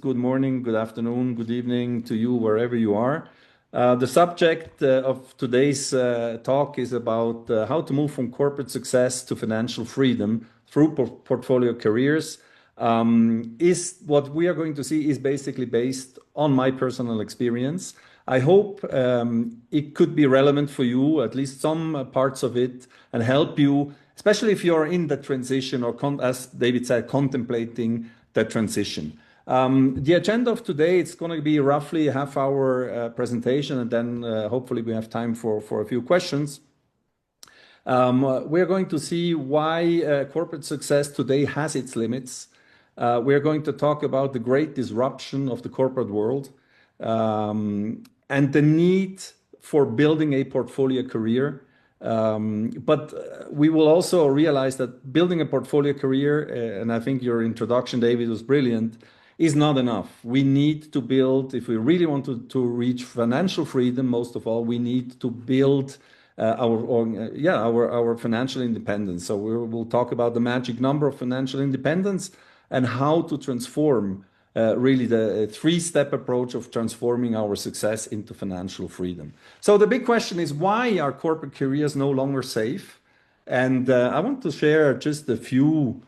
Good morning, good afternoon, good evening to you wherever you are. The subject of today's talk is about how to move from corporate success to financial freedom through portfolio careers. What we are going to see is basically based on my personal experience. I hope it could be relevant for you, at least some parts of it, and help you, especially if you're in the transition or, as David said, contemplating the transition. The agenda of today, it's going to be roughly a half-hour presentation, and then hopefully we have time for a few questions. We're going to see why corporate success today has its limits. We're going to talk about the great disruption of the corporate world and the need for building a portfolio career. But we will also realize that building a portfolio career, and I think your introduction, David, was brilliant, is not enough. We need to build, if we really want to reach financial freedom, most of all, we need to build our financial independence. So we'll talk about the magic number of financial independence and how to transform really the three-step approach of transforming our success into financial freedom. So the big question is, why are corporate careers no longer safe? And I want to share just a few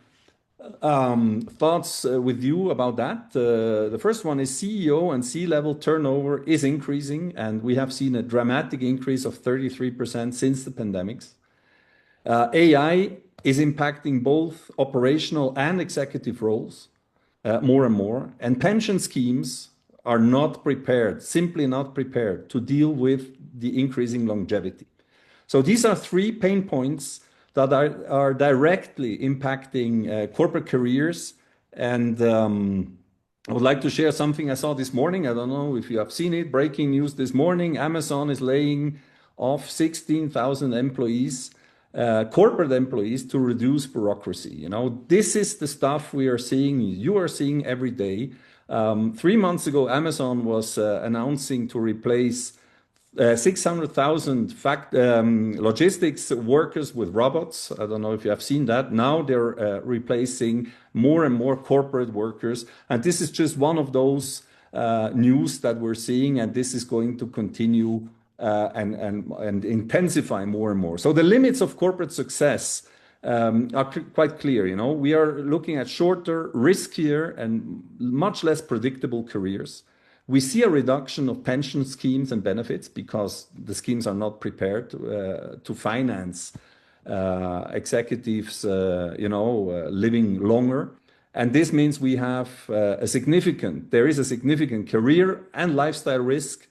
thoughts with you about that. The first one is CEO and C-level turnover is increasing, and we have seen a dramatic increase of 33% since the pandemics. AI is impacting both operational and executive roles more and more, and pension schemes are not prepared, simply not prepared to deal with the increasing longevity. So these are three pain points that are directly impacting corporate careers. And I would like to share something I saw this morning. I don't know if you have seen it. Breaking news this morning, Amazon is laying off 16,000 employees, corporate employees, to reduce bureaucracy. You know, this is the stuff we are seeing, you are seeing every day. 3 months ago, Amazon was announcing to replace 600,000 logistics workers with robots. I don't know if you have seen that. Now they're replacing more and more corporate workers. And this is just one of those news that we're seeing, and this is going to continue and intensify more and more. So the limits of corporate success are quite clear. You know, we are looking at shorter, riskier, and much less predictable careers. We see a reduction of pension schemes and benefits because the schemes are not prepared to finance executives, living longer. And this means we have there is a significant career and lifestyle risk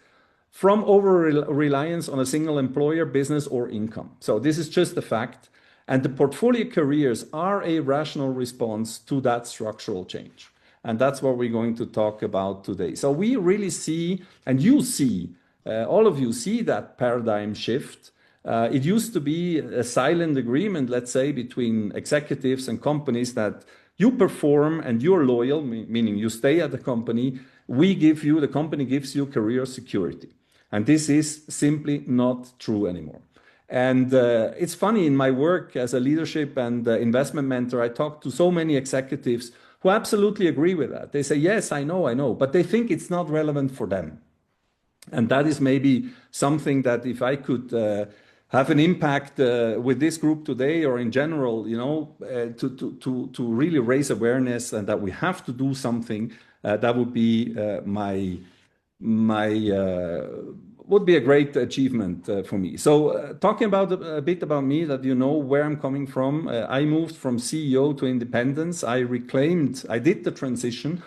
from over-reliance on a single employer, business, or income. So this is just a fact. And the portfolio careers are a rational response to that structural change. And that's what we're going to talk about today. So we really see, and you see, all of you see that paradigm shift. It used to be a silent agreement, let's say, between executives and companies that you perform and you're loyal, meaning you stay at the company. The company gives you career security. And this is simply not true anymore. And it's funny, in my work as a leadership and investment mentor, I talk to so many executives who absolutely agree with that. They say, yes, I know, but they think it's not relevant for them. And that is maybe something that if I could have an impact with this group today or in general, to really raise awareness and that we have to do something, that would be would be a great achievement for me. So talking about a bit about me, that you know where I'm coming from. I moved from CEO to independence. I did the transition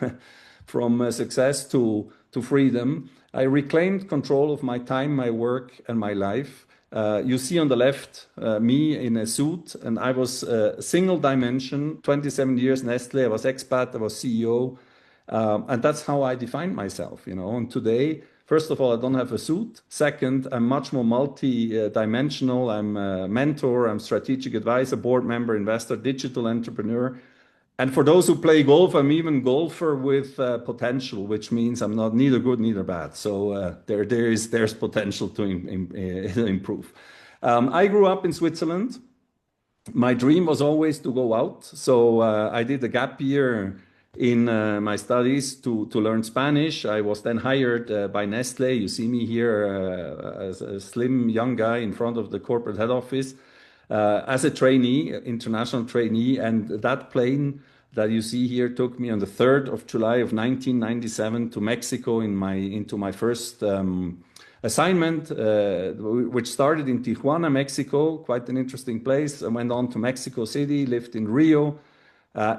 from success to freedom. I reclaimed control of my time, my work, and my life. You see on the left me in a suit, and I was single dimension, 27 years Nestle. I was expat, I was CEO, and that's how I defined myself. And today, first of all, I don't have a suit. Second, I'm much more multi-dimensional. I'm a mentor, I'm strategic advisor, board member, investor, digital entrepreneur. And for those who play golf, I'm even golfer with potential, which means I'm not neither good, neither bad. So there's potential to improve. I grew up in Switzerland. My dream was always to go out. So I did a gap year in my studies to learn Spanish. I was then hired by Nestle. You see me here as a slim young guy in front of the corporate head office as a trainee, international trainee. And that plane that you see here took me on the 3rd of July of 1997 to Mexico into my first assignment, which started in Tijuana, Mexico, quite an interesting place. I went on to Mexico City, lived in Rio,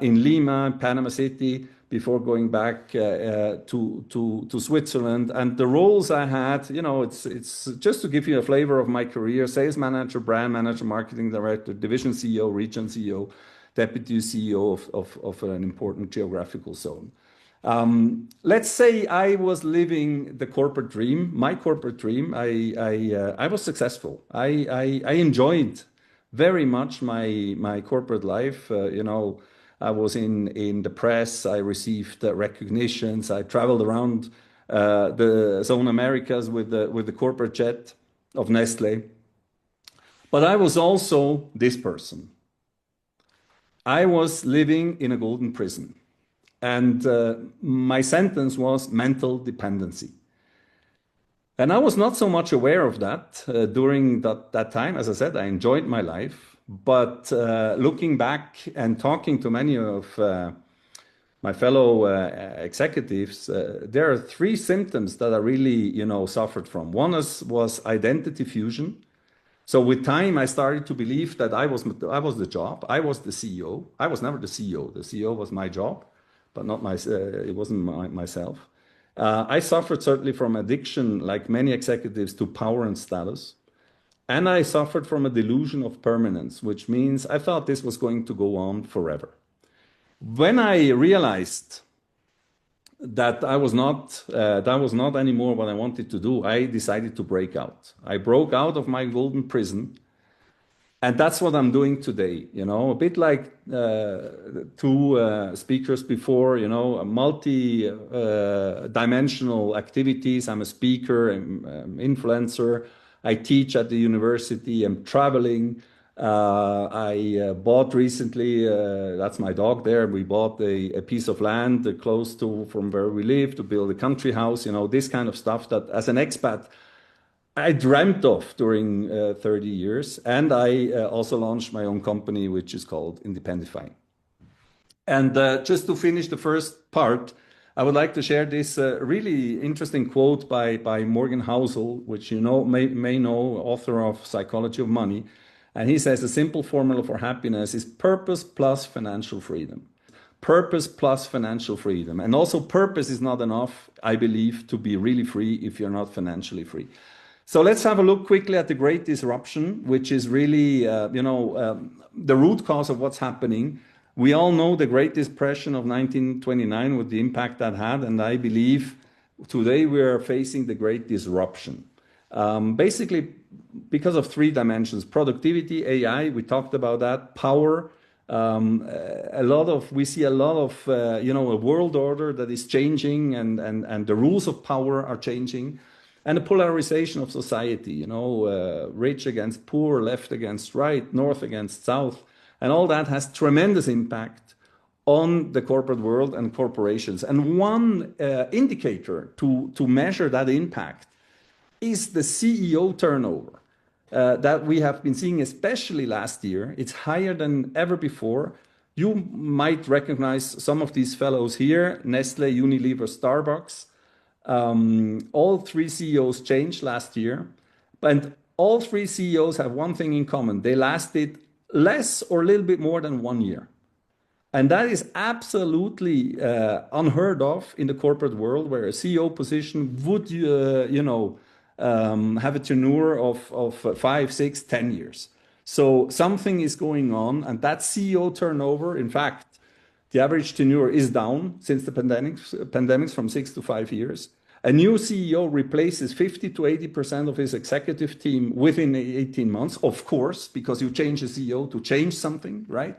in Lima, Panama City, before going back to Switzerland. And the roles I had, you know, it's just to give you a flavor of my career: sales manager, brand manager, marketing director, division CEO, region CEO, deputy CEO of an important geographical zone. Let's say I was living the corporate dream, my corporate dream. I was successful. I enjoyed very much my corporate life. You know, I was in the press. I received recognitions. I traveled around the Zone Americas with the corporate jet of Nestle. But I was also this person. I was living in a golden prison. And my sentence was mental dependency. And I was not so much aware of that during that time. As I said, I enjoyed my life. But looking back and talking to many of my fellow executives, there are 3 symptoms that I really, you know, suffered from. One was identity fusion. So with time, I started to believe that I was the job. I was the CEO. I was never the CEO. The CEO was my job, but not it wasn't myself. I suffered certainly from addiction, like many executives, to power and status. And I suffered from a delusion of permanence, which means I thought this was going to go on forever. When I realized that I was not, that was not anymore what I wanted to do, I decided to break out. I broke out of my golden prison. And that's what I'm doing today, you know, a bit like 2 speakers before, you know, multi-dimensional activities. I'm a speaker, I'm influencer. I teach at the university. I'm traveling. I bought recently, that's my dog there. We bought a piece of land close to from where we live to build a country house, you know, this kind of stuff that as an expat, I dreamt of during 30 years. And I also launched my own company, which is called Independify. And just to finish the first part, I would like to share this really interesting quote by Morgan Housel, which you know may know, author of Psychology of Money. And he says, a simple formula for happiness is purpose plus financial freedom. Purpose plus financial freedom. And also purpose is not enough, I believe, to be really free if you're not financially free. So let's have a look quickly at the Great Disruption, which is really, the root cause of what's happening. We all know the Great Depression of 1929, with the impact that had, and I believe today we are facing the Great Disruption. Basically, because of 3 dimensions: productivity, AI, we talked about that, power. We see a lot of, a world order that is changing, and the rules of power are changing, and the polarization of society, you know, rich against poor, left against right, north against south. And all that has tremendous impact on the corporate world and corporations. And one indicator to measure that impact is the CEO turnover that we have been seeing, especially last year. It's higher than ever before. You might recognize some of these fellows here: Nestle, Unilever, Starbucks. All 3 CEOs changed last year. And all 3 CEOs have one thing in common: they lasted less or a little bit more than 1 year. And that is absolutely unheard of in the corporate world, where a CEO position would, have a tenure of 5, 6, 10 years. So something is going on, and that CEO turnover, in fact, the average tenure is down since the pandemics from 6 to 5 years. A new CEO replaces 50 to 80% of his executive team within 18 months, of course, because you change a CEO to change something, right?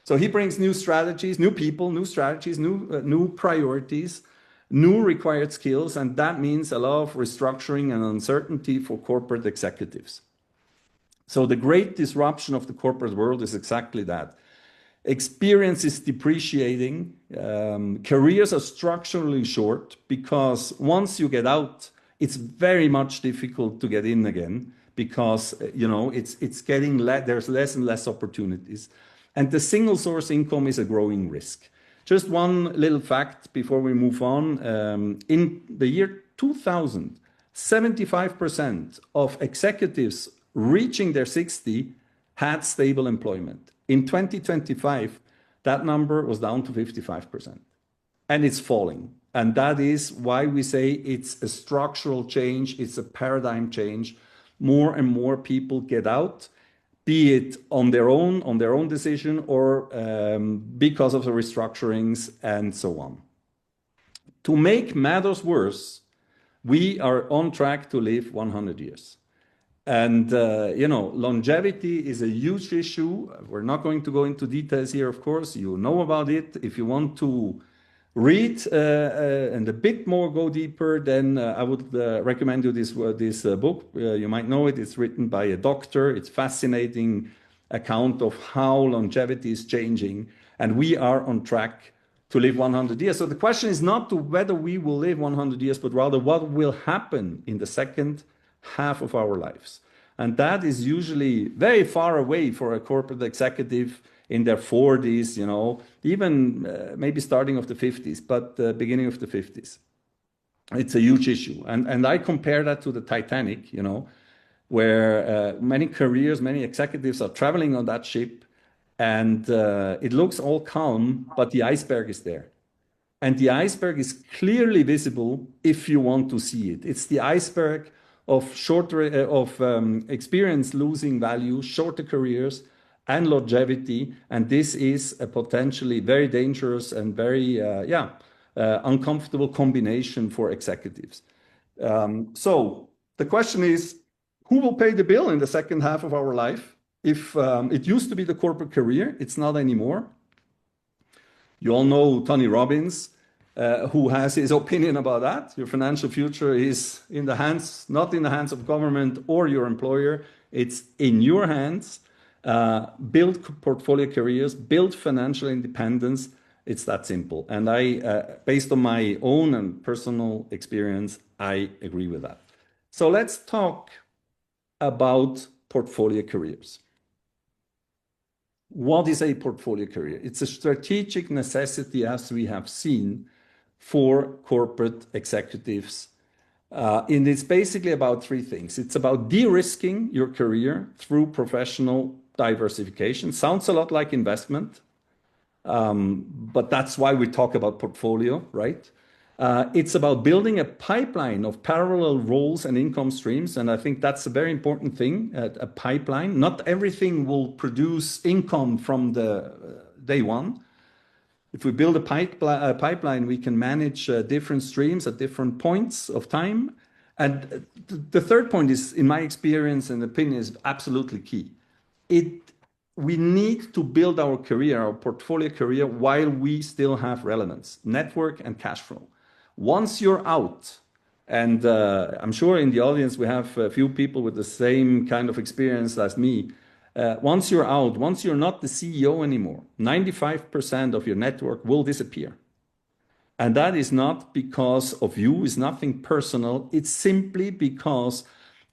So he brings new strategies, new people, new strategies, new priorities, new required skills, and that means a lot of restructuring and uncertainty for corporate executives. So the Great Disruption of the corporate world is exactly that. Experience is depreciating. Careers are structurally short because once you get out, it's very much difficult to get in again because it's getting there's less and less opportunities, and the single source income is a growing risk. Just one little fact before we move on: in the year 2000, 75% of executives reaching their 60 had stable employment. In 2025, that number was down to 55%, and it's falling. And that is why we say it's a structural change, it's a paradigm change. More and more people get out, be it on their own decision, or because of the restructurings and so on. To make matters worse, we are on track to live 100 years. And, longevity is a huge issue. We're not going to go into details here, of course. You know about it. If you want to read and a bit more go deeper, then I would recommend you this book. You might know it. It's written by a doctor. It's fascinating account of how longevity is changing. And we are on track to live 100 years. So the question is not to whether we will live 100 years, but rather what will happen in the second half of our lives. And that is usually very far away for a corporate executive in their 40s, even maybe starting of the 50s, but beginning of the 50s. It's a huge issue. And I compare that to the Titanic, where many careers, many executives are traveling on that ship, and it looks all calm, but the iceberg is there. And the iceberg is clearly visible if you want to see it. It's the iceberg of experience losing value, shorter careers, and longevity. And this is a potentially very dangerous and very uncomfortable combination for executives. So the question is, who will pay the bill in the second half of our life? If it used to be the corporate career, it's not anymore. You all know Tony Robbins, who has his opinion about that. Your financial future is in the hands, not in the hands of government or your employer. It's in your hands. Build portfolio careers, build financial independence. It's that simple. And based on my own and personal experience, I agree with that. So let's talk about portfolio careers. What is a portfolio career? It's a strategic necessity, as we have seen, for corporate executives. And it's basically about three things. It's about de-risking your career through professional diversification. Sounds a lot like investment, but that's why we talk about portfolio, right? It's about building a pipeline of parallel roles and income streams. And I think that's a very important thing, a pipeline. Not everything will produce income from the day one. If we build a pipeline, we can manage different streams at different points of time. And the third point is, in my experience and opinion, is absolutely key. We need to build our career, our portfolio career, while we still have relevance, network and cash flow. Once you're out, and I'm sure in the audience we have a few people with the same kind of experience as me, once you're out, once you're not the CEO anymore, 95% of your network will disappear. And that is not because of you, it's nothing personal. It's simply because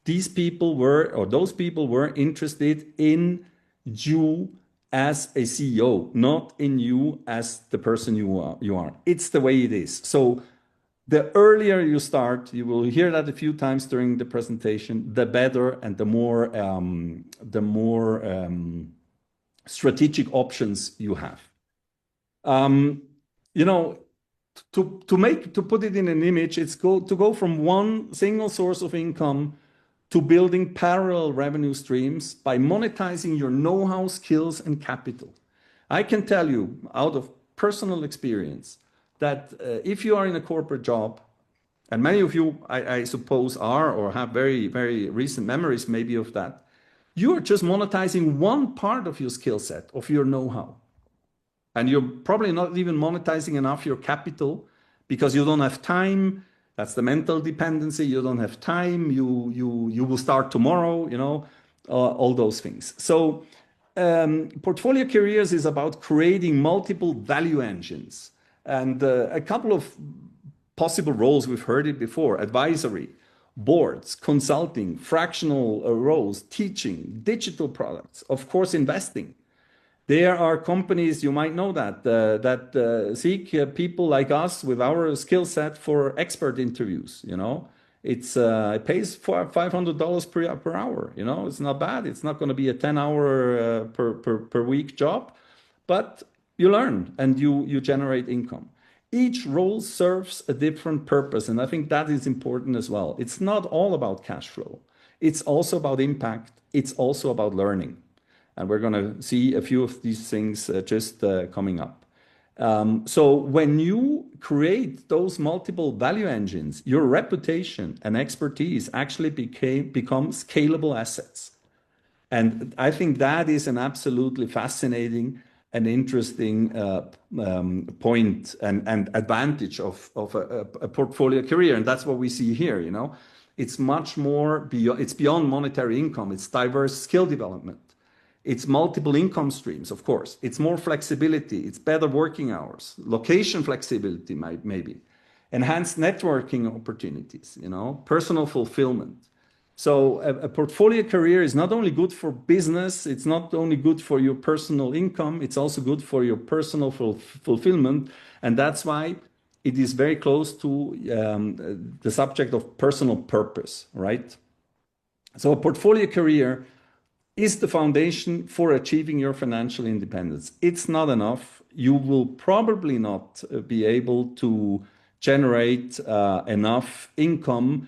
those people were interested in you as a CEO, not in you as the person you are. It's the way it is. So the earlier you start, you will hear that a few times during the presentation, the better and the more strategic options you have. To put it in an image, it's to go from one single source of income to building parallel revenue streams by monetizing your know-how, skills, and capital. I can tell you out of personal experience that if you are in a corporate job, and many of you, I suppose, are or have very, very recent memories maybe of that, you are just monetizing one part of your skill set, of your know-how. And you're probably not even monetizing enough your capital because you don't have time. That's the mental dependency. You don't have time. You will start tomorrow, all those things. So portfolio careers is about creating multiple value engines. And a couple of possible roles, we've heard it before: advisory, boards, consulting, fractional roles, teaching, digital products, of course, investing. There are companies, you might know that seek people like us with our skill set for expert interviews. It pays for $500 per hour. It's not bad. It's not going to be a 10-hour per week job, but you learn and you generate income. Each role serves a different purpose, and I think that is important as well. It's not all about cash flow. It's also about impact. It's also about learning. And we're going to see a few of these things just coming up. So when you create those multiple value engines, your reputation and expertise actually become scalable assets. And I think that is an absolutely fascinating and interesting point and advantage of a portfolio career. And that's what we see here. It's much more beyond, it's beyond monetary income. It's diverse skill development. It's multiple income streams, of course. It's more flexibility. It's better working hours, location flexibility, maybe, enhanced networking opportunities, personal fulfillment. So a portfolio career is not only good for business, it's not only good for your personal income, it's also good for your personal fulfillment. And that's why it is very close to the subject of personal purpose, right? So a portfolio career is the foundation for achieving your financial independence. It's not enough. You will probably not be able to generate enough income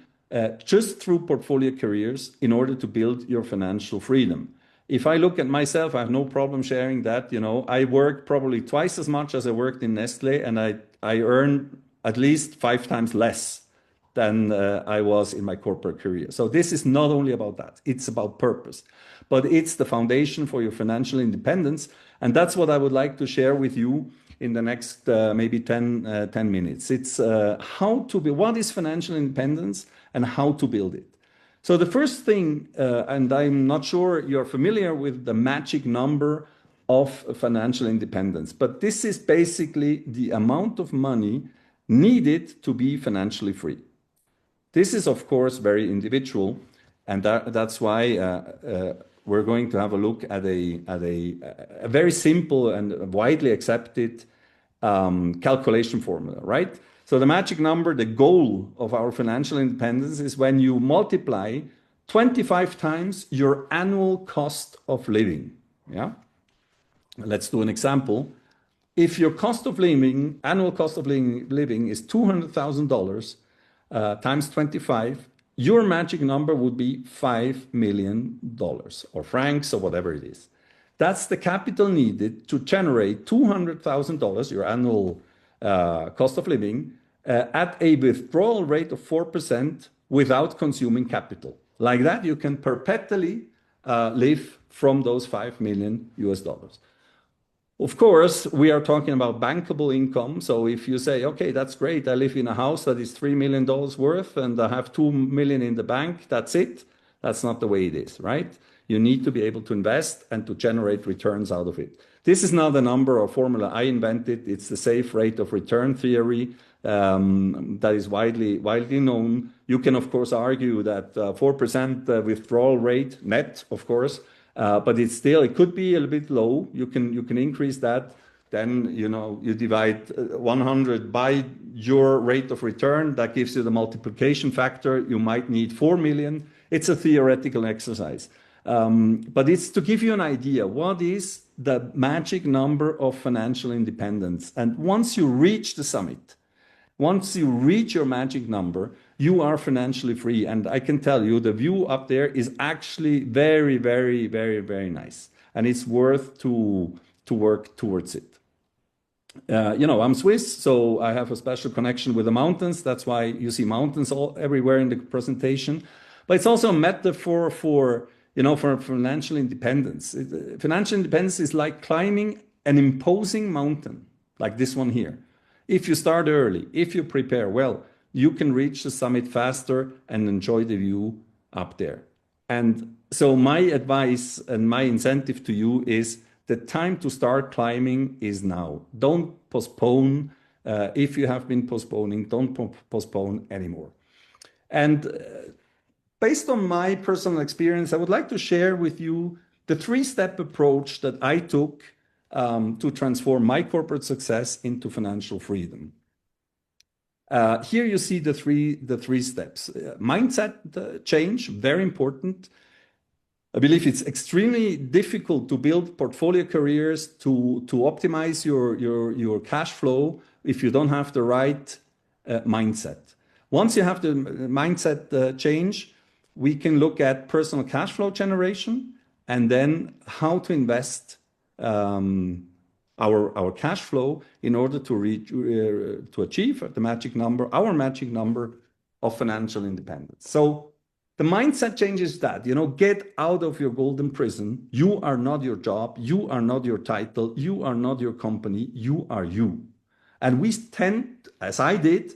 just through portfolio careers in order to build your financial freedom. If I look at myself, I have no problem sharing that. I work probably twice as much as I worked in Nestle, and I earn at least 5 times less than I was in my corporate career. So this is not only about that, it's about purpose, but it's the foundation for your financial independence. And that's what I would like to share with you in the next maybe 10 minutes. It's what is financial independence and how to build it. So the first thing, and I'm not sure you're familiar with the magic number of financial independence, but this is basically the amount of money needed to be financially free. This is, of course, very individual, and that's why we're going to have a look at a very simple and widely accepted calculation formula, right? So the magic number, the goal of our financial independence, is when you multiply 25 times your annual cost of living. Yeah. Let's do an example. If your cost of living, annual cost of living is $200,000 times 25, your magic number would be $5 million or francs or whatever it is. That's the capital needed to generate $200,000, your annual cost of living, at a withdrawal rate of 4% without consuming capital. Like that, you can perpetually live from those $5 million US. Of course, we are talking about bankable income. So if you say, okay, that's great, I live in a house that is $3 million worth and I have $2 million in the bank, that's it. That's not the way it is, right? You need to be able to invest and to generate returns out of it. This is not a number or formula I invented. It's the safe rate of return theory that is widely known. You can, of course, argue that 4% withdrawal rate, net, of course, but it could be a little bit low. You can increase that. Then, you divide 100 by your rate of return. That gives you the multiplication factor. You might need 4 million. It's a theoretical exercise. But it's to give you an idea, what is the magic number of financial independence? And once you reach the summit, once you reach your magic number, you are financially free. And I can tell you, the view up there is actually very, very, very, very nice. And it's worth to work towards it. I'm Swiss, so I have a special connection with the mountains. That's why you see mountains everywhere in the presentation. But it's also a metaphor for financial independence. Financial independence is like climbing an imposing mountain, like this one here. If you start early, if you prepare well, you can reach the summit faster and enjoy the view up there. And So my advice and my incentive to you is the time to start climbing is now. Don't postpone. If you have been postponing, don't postpone anymore. And based on my personal experience, I would like to share with you the three-step approach that I took to transform my corporate success into financial freedom. Here you see the three steps. Mindset change, very important. I believe it's extremely difficult to build portfolio careers to optimize your cash flow if you don't have the right mindset. Once you have the mindset change, we can look at personal cash flow generation and then how to invest our cash flow in order to achieve the magic number, our magic number of financial independence. So the mindset change is that, get out of your golden prison. You are not your job. You are not your title. You are not your company. You are you. And we tend, as I did,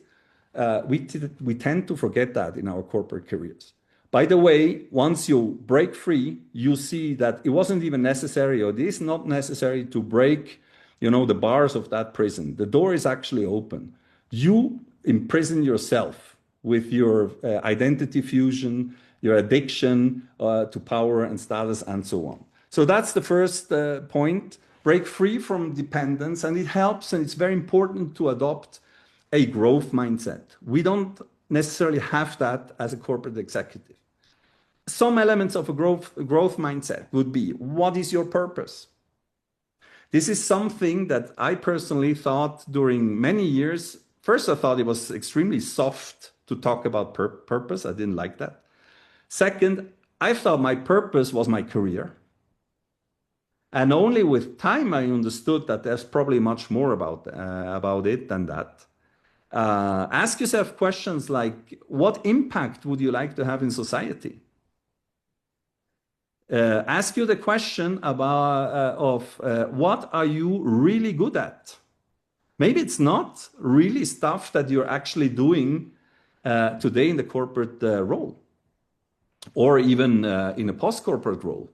we tend to forget that in our corporate careers. By the way, once you break free, you see that it wasn't even necessary, or it is not necessary to break, the bars of that prison. The door is actually open. You imprison yourself with your identity fusion, your addiction to power and status, and so on. So that's the first point. Break free from dependence, and it helps, and it's very important to adopt a growth mindset. We don't necessarily have that as a corporate executive. Some elements of a growth mindset would be, what is your purpose? This is something that I personally thought during many years. First, I thought it was extremely soft to talk about purpose. I didn't like that. Second, I thought my purpose was my career. And only with time I understood that there's probably much more about it than that. Ask yourself questions like, what impact would you like to have in society? Ask you the question of what are you really good at? Maybe it's not really stuff that you're actually doing today in the corporate role, or even in a post-corporate role,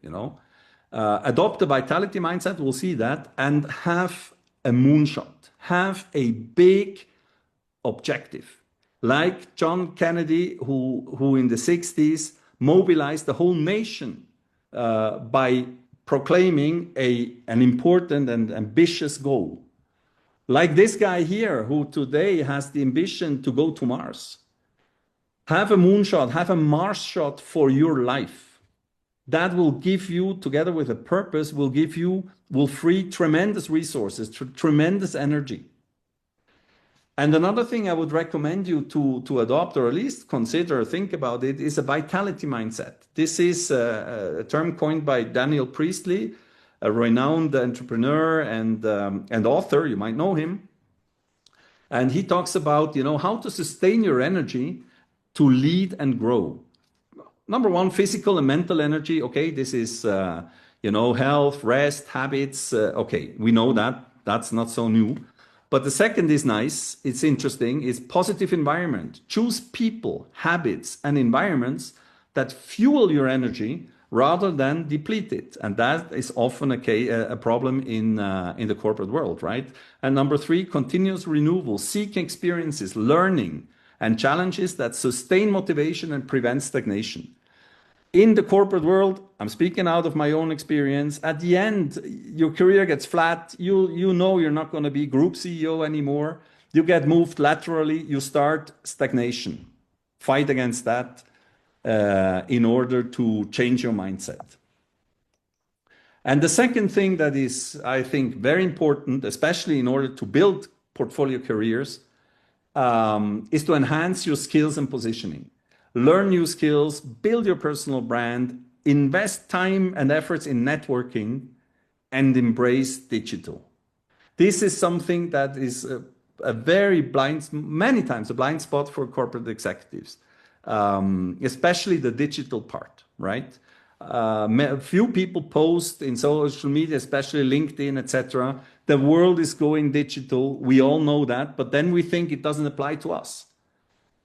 Adopt a vitality mindset, we'll see that, and have a moonshot, have a big objective. Like John Kennedy, who in the 60s mobilized the whole nation by proclaiming an important and ambitious goal. Like this guy here, who today has the ambition to go to Mars. Have a moonshot, have a Mars shot for your life. That will give you, together with a purpose, will free tremendous resources, tremendous energy. And another thing I would recommend you to adopt, or at least consider, think about it, is a vitality mindset. This is a term coined by Daniel Priestley, a renowned entrepreneur and author. You might know him. And he talks about, how to sustain your energy to lead and grow. Number one, physical and mental energy. Okay, this is, health, rest, habits. Okay, we know that. That's not so new. But the second is nice. It's interesting. It's positive environment. Choose people, habits, and environments that fuel your energy rather than deplete it. And that is often a problem in the corporate world, right? And number three, continuous renewal. Seek experiences, learning, and challenges that sustain motivation and prevent stagnation. In the corporate world, I'm speaking out of my own experience, at the end, your career gets flat. You know you're not going to be group CEO anymore. You get moved laterally. You start stagnation. Fight against that in order to change your mindset. And the second thing that is, I think, very important, especially in order to build portfolio careers, is to enhance your skills and positioning. Learn new skills, build your personal brand, invest time and efforts in networking, and embrace digital. This is something that is many times a blind spot for corporate executives, especially the digital part, right? Few people post in social media, especially LinkedIn, etc. The world is going digital. We all know that, but then we think it doesn't apply to us.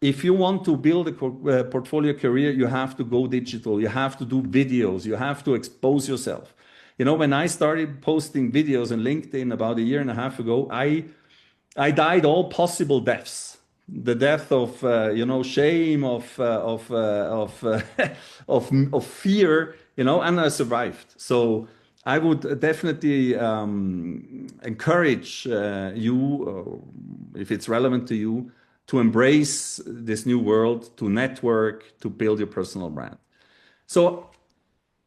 If you want to build a portfolio career, you have to go digital. You have to do videos. You have to expose yourself. You know, when I started posting videos on LinkedIn about a year and a half ago, I died all possible deaths. The death of shame, of fear, and I survived. So I would definitely encourage you, if it's relevant to you, to embrace this new world, to network, to build your personal brand. So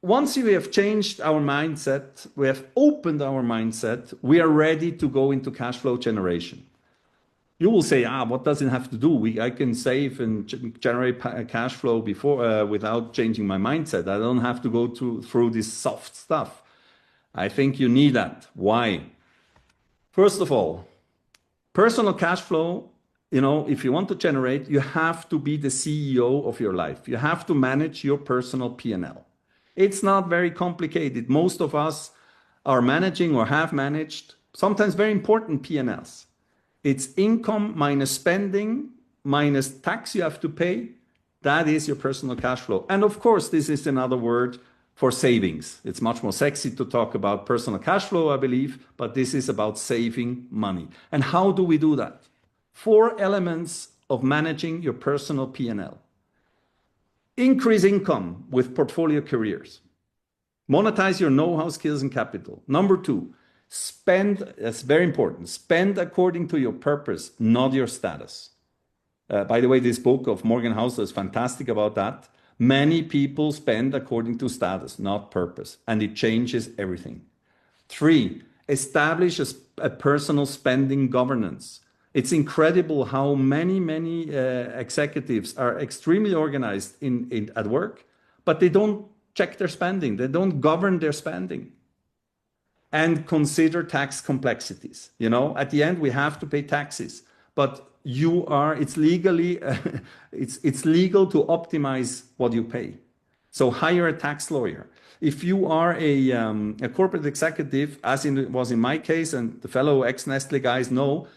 once we have changed our mindset, we have opened our mindset, we are ready to go into cash flow generation. You will say, what does it have to do? I can save and generate cash flow before without changing my mindset. I don't have to go through this soft stuff. I think you need that. Why? First of all, personal cash flow, if you want to generate, you have to be the CEO of your life. You have to manage your personal P&L. It's not very complicated. Most of us are managing or have managed sometimes very important P&Ls. It's income minus spending minus tax you have to pay. That is your personal cash flow. And of course, this is another word for savings. It's much more sexy to talk about personal cash flow, I believe, but this is about saving money. And how do we do that? 4 elements of managing your personal P&L. Increase income with portfolio careers. Monetize your know-how, skills, and capital. Number 2, spend, that's very important, spend according to your purpose, not your status. By the way, this book of Morgan Housel is fantastic about that. Many people spend according to status, not purpose, and it changes everything. 3, establish a personal spending governance. It's incredible how many executives are extremely organized at work, but they don't check their spending. They don't govern their spending. And consider tax complexities. At the end, we have to pay taxes, but it's legal to optimize what you pay. So hire a tax lawyer. If you are a corporate executive, as was in my case, and the fellow ex-Nestle guys know,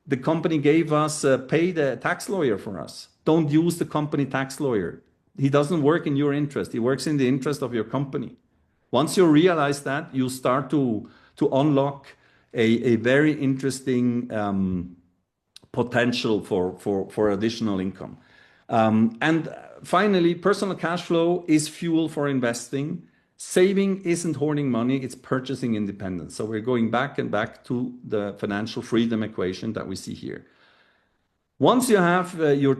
the company gave us, paid a tax lawyer for us. Don't use the company tax lawyer. He doesn't work in your interest. He works in the interest of your company. Once you realize that, you start to unlock a very interesting potential for additional income. And finally, personal cash flow is fuel for investing. Saving isn't hoarding money, it's purchasing independence. So we're going back and back to the financial freedom equation that we see here. Once you have you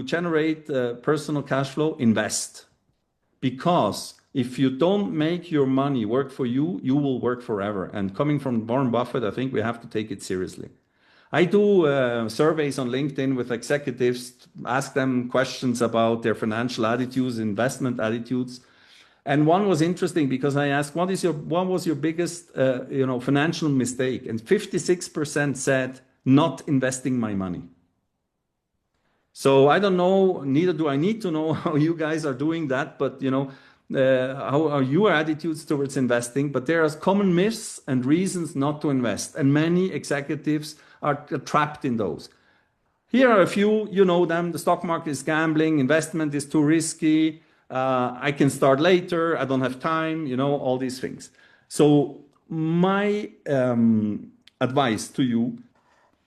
generate personal cash flow, invest. Because if you don't make your money work for you, you will work forever. And coming from Warren Buffett, I think we have to take it seriously. I do surveys on LinkedIn with executives, ask them questions about their financial attitudes, investment attitudes. And one was interesting because I asked, what was your biggest financial mistake? And 56% said, not investing my money. So I don't know, neither do I need to know how you guys are doing that, but how are your attitudes towards investing? But there are common myths and reasons not to invest. And many executives are trapped in those. Here are a few, you know them. The stock market is gambling, investment is too risky. I can start later, I don't have time, all these things. So my advice to you,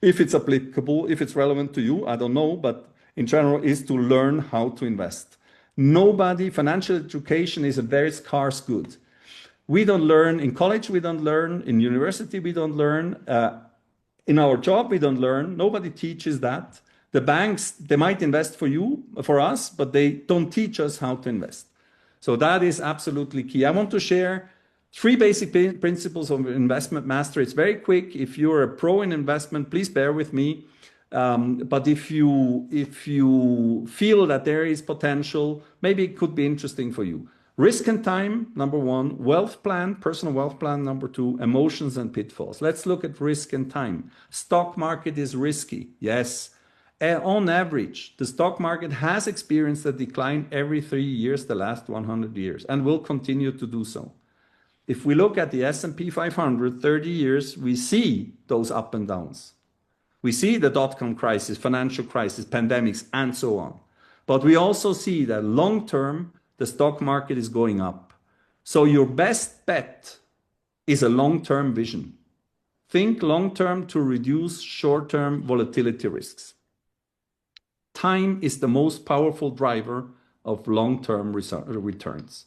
if it's applicable, if it's relevant to you, I don't know, but in general, is to learn how to invest. Financial education is a very scarce good. We don't learn in college, we don't learn in university, we don't learn in our job, we don't learn. Nobody teaches that. The banks, they might invest for us, but they don't teach us how to invest. So that is absolutely key. I want to share 3 basic principles of investment mastery. It's very quick. If you're a pro in investment, please bear with me. But if you feel that there is potential, maybe it could be interesting for you. Risk and time, number 1. Wealth plan, personal wealth plan, number 2. Emotions and pitfalls. Let's look at risk and time. Stock market is risky. Yes. On average, the stock market has experienced a decline every 3 years, the last 100 years, and will continue to do so. If we look at the S&P 500, 30 years, we see those up and downs. We see the dot-com crisis, financial crisis, pandemics, and so on. But we also see that long-term, the stock market is going up. So your best bet is a long-term vision. Think long-term to reduce short-term volatility risks. Time is the most powerful driver of long-term returns.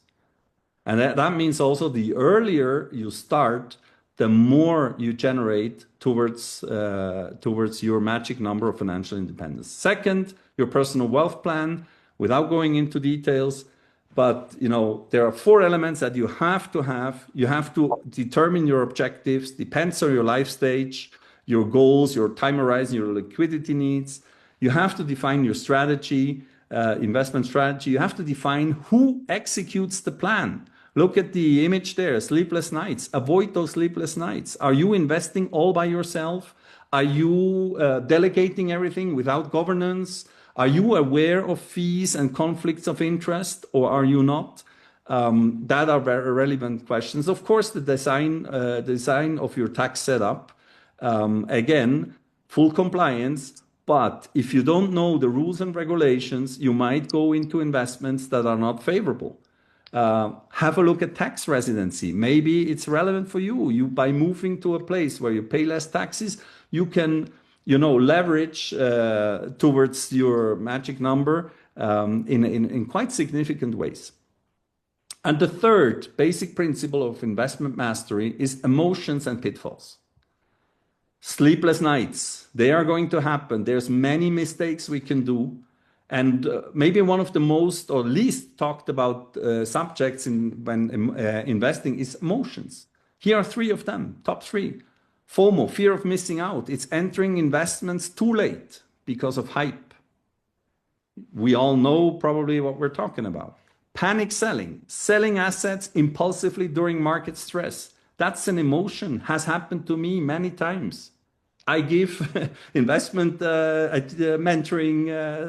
And that means also the earlier you start, the more you generate towards your magic number of financial independence. Second, your personal wealth plan, without going into details. But there are 4 elements that you have to have. You have to determine your objectives, depends on your life stage, your goals, your time horizon, your liquidity needs. You have to define your strategy, investment strategy. You have to define who executes the plan. Look at the image there, sleepless nights. Avoid those sleepless nights. Are you investing all by yourself? Are you delegating everything without governance? Are you aware of fees and conflicts of interest, or are you not? That are very relevant questions. Of course, the design of your tax setup, again, full compliance. But if you don't know the rules and regulations, you might go into investments that are not favorable. Have a look at tax residency. Maybe it's relevant for you. By moving to a place where you pay less taxes, you can leverage towards your magic number in quite significant ways. And the third basic principle of investment mastery is emotions and pitfalls. Sleepless nights, they are going to happen. There's many mistakes we can do. And maybe one of the most or least talked about subjects when investing is emotions. Here are 3 of them, top 3. FOMO, fear of missing out. It's entering investments too late because of hype. We all know probably what we're talking about. Panic selling, selling assets impulsively during market stress. That's an emotion, has happened to me many times. I give investment mentoring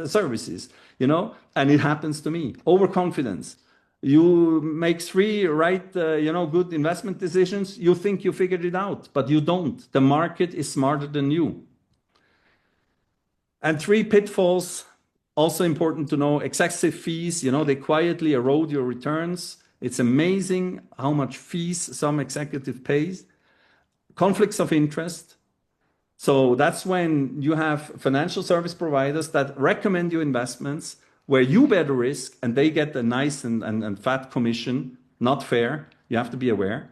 services, and it happens to me. Overconfidence. You make 3 right, good investment decisions. You think you figured it out, but you don't. The market is smarter than you. And 3 pitfalls, also important to know. Excessive fees, they quietly erode your returns. It's amazing how much fees some executive pays. Conflicts of interest. So that's when you have financial service providers that recommend you investments where you bear the risk and they get a nice and fat commission. Not fair. You have to be aware.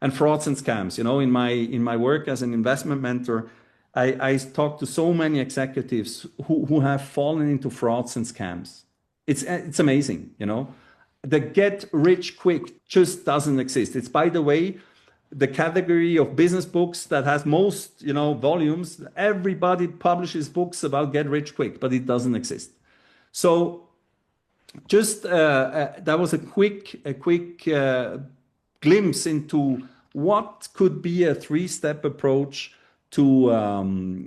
And frauds and scams. In my work as an investment mentor, I talk to so many executives who have fallen into frauds and scams. It's amazing. The get rich quick just doesn't exist. It's, by the way, the category of business books that has most, volumes. Everybody publishes books about get rich quick, but it doesn't exist. So just that was a quick glimpse into what could be a 3-step approach to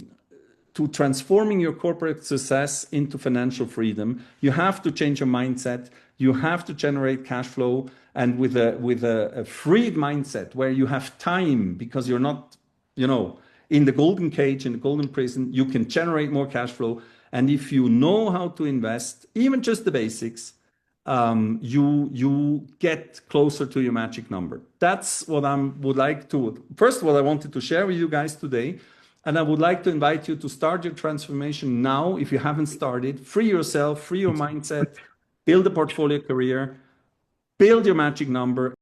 transforming your corporate success into financial freedom. You have to change your mindset. You have to generate cash flow, and with a freed mindset where you have time because you're not, in the golden cage, in the golden prison. You can generate more cash flow, and if you know how to invest, even just the basics, you get closer to your magic number. That's what I would like to. First, what I wanted to share with you guys today. And I would like to invite you to start your transformation now. If you haven't started, free yourself, free your mindset, build a portfolio career, build your magic number.